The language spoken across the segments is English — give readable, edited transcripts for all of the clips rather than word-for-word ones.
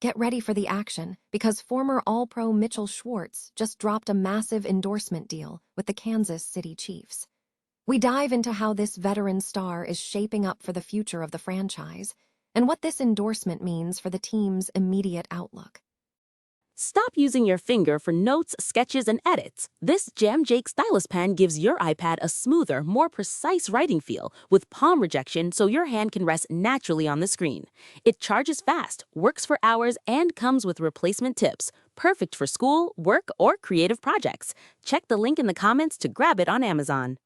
Get ready for the action, because former All-Pro Mitchell Schwartz just dropped a massive endorsement deal with the Kansas City Chiefs. We dive into how this veteran star is shaping up for the future of the franchise, and what this endorsement means for the team's immediate outlook. Stop using your finger for notes, sketches, and edits. This Jam Jake stylus pen gives your iPad a smoother, more precise writing feel with palm rejection so your hand can rest naturally on the screen. It charges fast, works for hours, and comes with replacement tips. Perfect for school, work, or creative projects. Check the link in the comments to grab it on Amazon.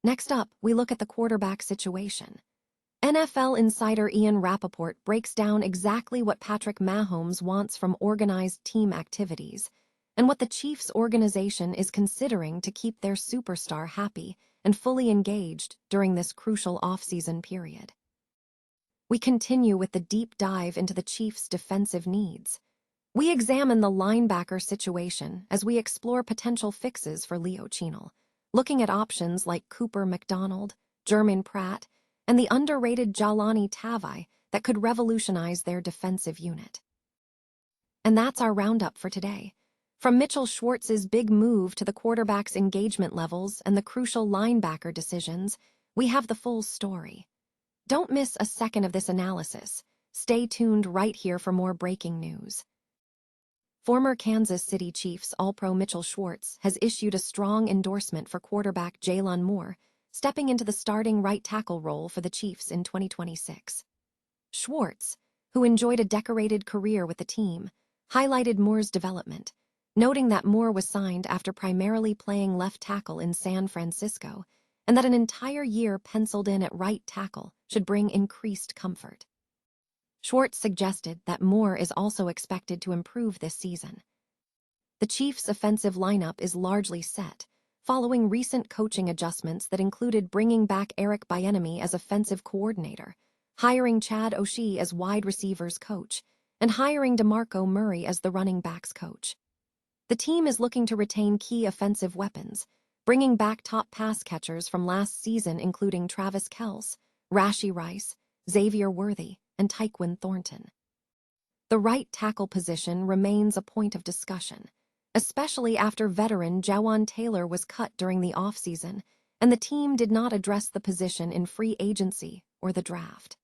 Next up, we look at the quarterback situation. NFL insider Ian Rappaport breaks down exactly what Patrick Mahomes wants from organized team activities, and what the Chiefs organization is considering to keep their superstar happy and fully engaged during this crucial offseason period. We continue with the deep dive into the Chiefs' defensive needs. We examine the linebacker situation as we explore potential fixes for Leo Chenal, looking at options like Cooper McDonald, Jermaine Pratt, and the underrated Jalani Tavai that could revolutionize their defensive unit. And that's our roundup for today. From Mitchell Schwartz's big move to the quarterback's engagement levels and the crucial linebacker decisions, we have the full story. Don't miss a second of this analysis. Stay tuned right here for more breaking news. Former Kansas City Chiefs All-Pro Mitchell Schwartz has issued a strong endorsement for quarterback Jalen Moore, stepping into the starting right tackle role for the Chiefs in 2026. Schwartz, who enjoyed a decorated career with the team, highlighted Moore's development, noting that Moore was signed after primarily playing left tackle in San Francisco, and that an entire year penciled in at right tackle should bring increased comfort. Schwartz suggested that Moore is also expected to improve this season. The Chiefs' offensive lineup is largely set, following recent coaching adjustments that included bringing back Eric Bieniemy as offensive coordinator, hiring Chad Oshie as wide receivers coach, and hiring DeMarco Murray as the running backs coach. The team is looking to retain key offensive weapons, bringing back top pass catchers from last season including Travis Kelce, Rashee Rice, Xavier Worthy, and Tyquan Thornton. The right tackle position remains a point of discussion, especially after veteran Jawaan Taylor was cut during the offseason, and the team did not address the position in free agency or the draft.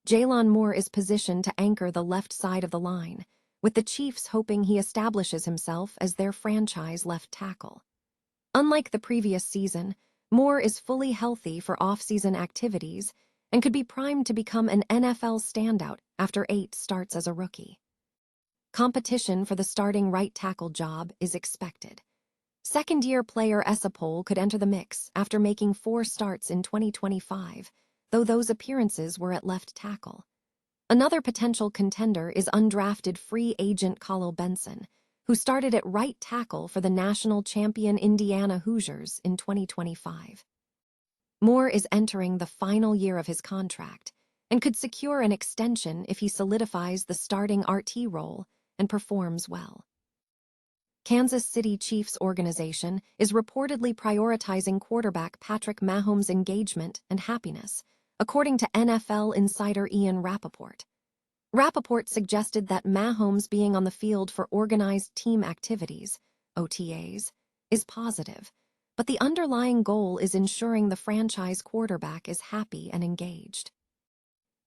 Jalen Moore is positioned to anchor the left side of the line, with the Chiefs hoping he establishes himself as their franchise left tackle. Unlike the previous season, Moore is fully healthy for off-season activities and could be primed to become an NFL standout after 8 starts as a rookie. Competition for the starting right tackle job is expected. Second-year player Esapole could enter the mix after making 4 starts in 2025, though those appearances were at left tackle. Another potential contender is undrafted free agent Khalil Benson, who started at right tackle for the national champion Indiana Hoosiers in 2025. Moore is entering the final year of his contract and could secure an extension if he solidifies the starting RT role and performs well. Kansas City Chiefs organization is reportedly prioritizing quarterback Patrick Mahomes' engagement and happiness, according to NFL insider Ian Rappaport. Rappaport suggested that Mahomes being on the field for organized team activities, OTAs, is positive, but the underlying goal is ensuring the franchise quarterback is happy and engaged.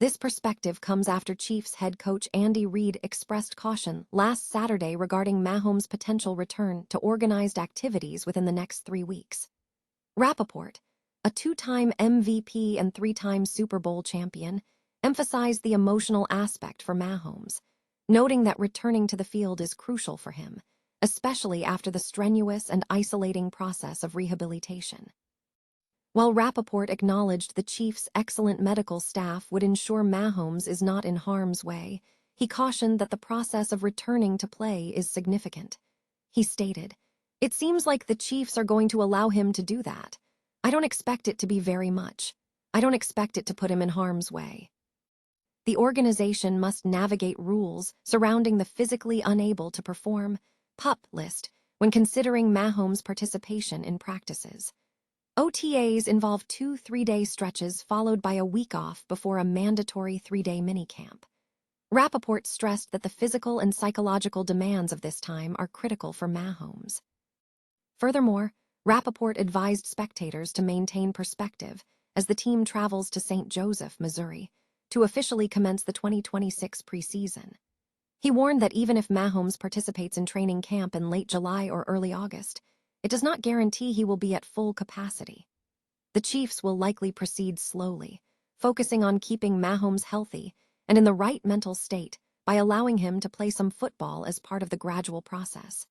This perspective comes after Chiefs head coach Andy Reid expressed caution last Saturday regarding Mahomes' potential return to organized activities within the next 3 weeks. Rappaport, a 2-time MVP and 3-time Super Bowl champion, emphasized the emotional aspect for Mahomes, noting that returning to the field is crucial for him, especially after the strenuous and isolating process of rehabilitation. While Rappaport acknowledged the Chiefs' excellent medical staff would ensure Mahomes is not in harm's way, he cautioned that the process of returning to play is significant. He stated, "It seems like the Chiefs are going to allow him to do that. I don't expect it to be very much. I don't expect it to put him in harm's way." The organization must navigate rules surrounding the physically unable to perform PUP list when considering Mahomes' participation in practices. OTAs involve 2 3-day stretches followed by a week off before a mandatory 3-day minicamp. Rappaport stressed that the physical and psychological demands of this time are critical for Mahomes. Furthermore, Rappaport advised spectators to maintain perspective as the team travels to St. Joseph, Missouri, to officially commence the 2026 preseason. He warned that even if Mahomes participates in training camp in late July or early August, it does not guarantee he will be at full capacity. The Chiefs will likely proceed slowly, focusing on keeping Mahomes healthy and in the right mental state by allowing him to play some football as part of the gradual process.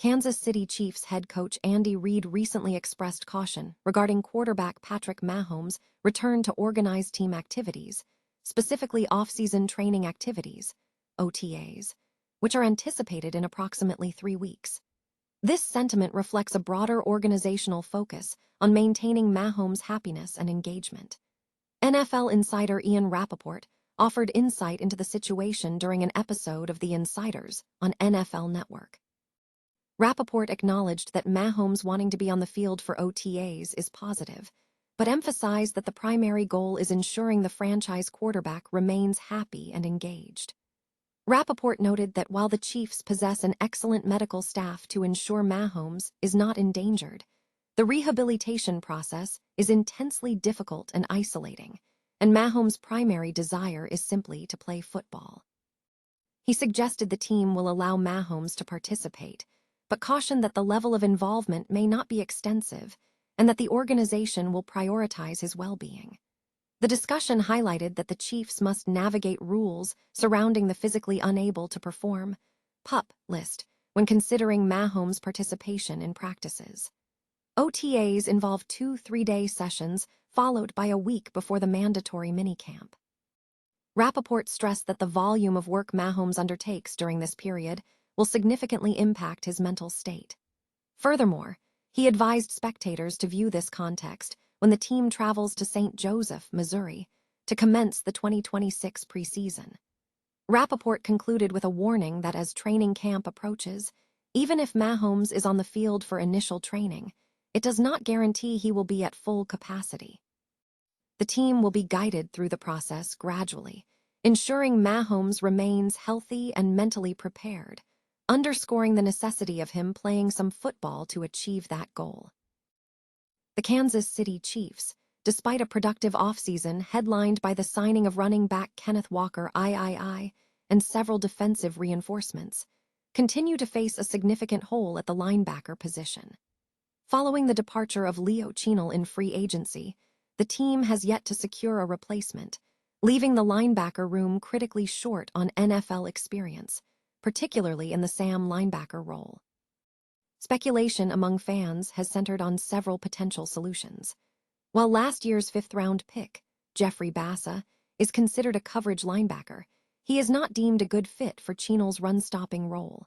Kansas City Chiefs head coach Andy Reid recently expressed caution regarding quarterback Patrick Mahomes' return to organized team activities, specifically off-season training activities, OTAs, which are anticipated in approximately 3 weeks. This sentiment reflects a broader organizational focus on maintaining Mahomes' happiness and engagement. NFL insider Ian Rappaport offered insight into the situation during an episode of The Insiders on NFL Network. Rappaport acknowledged that Mahomes wanting to be on the field for OTAs is positive, but emphasized that the primary goal is ensuring the franchise quarterback remains happy and engaged. Rappaport noted that while the Chiefs possess an excellent medical staff to ensure Mahomes is not endangered, the rehabilitation process is intensely difficult and isolating, and Mahomes' primary desire is simply to play football. He suggested the team will allow Mahomes to participate, but cautioned that the level of involvement may not be extensive and that the organization will prioritize his well-being. The discussion highlighted that the Chiefs must navigate rules surrounding the physically unable to perform PUP list when considering Mahomes' participation in practices. OTAs involve 2 3-day sessions followed by a week before the mandatory minicamp. Rappaport stressed that the volume of work Mahomes undertakes during this period will significantly impact his mental state. Furthermore, he advised spectators to view this context when the team travels to St. Joseph, Missouri, to commence the 2026 preseason. Rappaport concluded with a warning that as training camp approaches, even if Mahomes is on the field for initial training, it does not guarantee he will be at full capacity. The team will be guided through the process gradually, ensuring Mahomes remains healthy and mentally prepared, underscoring the necessity of him playing some football to achieve that goal. The Kansas City Chiefs, despite a productive offseason headlined by the signing of running back Kenneth Walker III and several defensive reinforcements, continue to face a significant hole at the linebacker position. Following the departure of Leo Chenal in free agency, the team has yet to secure a replacement, leaving the linebacker room critically short on NFL experience, particularly in the Sam linebacker role. Speculation among fans has centered on several potential solutions. While last year's 5th-round pick, Jeffrey Bassa, is considered a coverage linebacker, he is not deemed a good fit for Chenal's run-stopping role.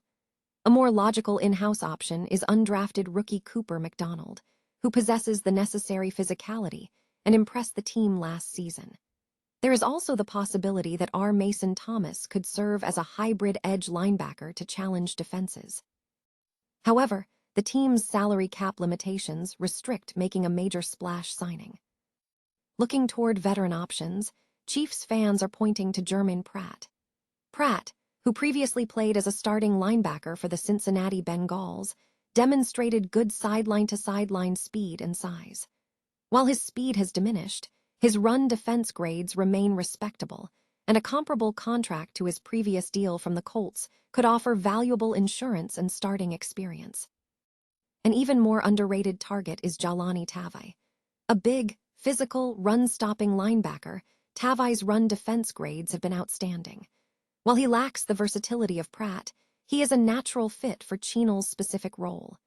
A more logical in-house option is undrafted rookie Cooper McDonald, who possesses the necessary physicality and impressed the team last season. There is also the possibility that R. Mason Thomas could serve as a hybrid edge linebacker to challenge defenses. However, the team's salary cap limitations restrict making a major splash signing. Looking toward veteran options, Chiefs fans are pointing to Jermaine Pratt. Pratt, who previously played as a starting linebacker for the Cincinnati Bengals, demonstrated good sideline-to-sideline speed and size. While his speed has diminished, his run defense grades remain respectable, and a comparable contract to his previous deal from the Colts could offer valuable insurance and starting experience. An even more underrated target is Jahlani Tavai. A big, physical, run-stopping linebacker, Tavai's run defense grades have been outstanding. While he lacks the versatility of Pratt, he is a natural fit for Chenal's specific role.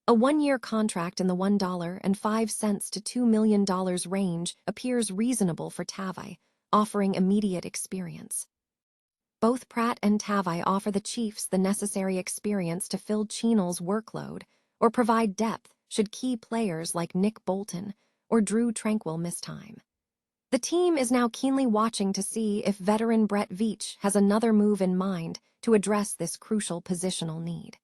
A 1-year contract in the $1.05 to $2 million range appears reasonable for Tavai, offering immediate experience. Both Pratt and Tavai offer the Chiefs the necessary experience to fill Chenal's workload or provide depth should key players like Nick Bolton or Drew Tranquill miss time. The team is now keenly watching to see if veteran Brett Veach has another move in mind to address this crucial positional need.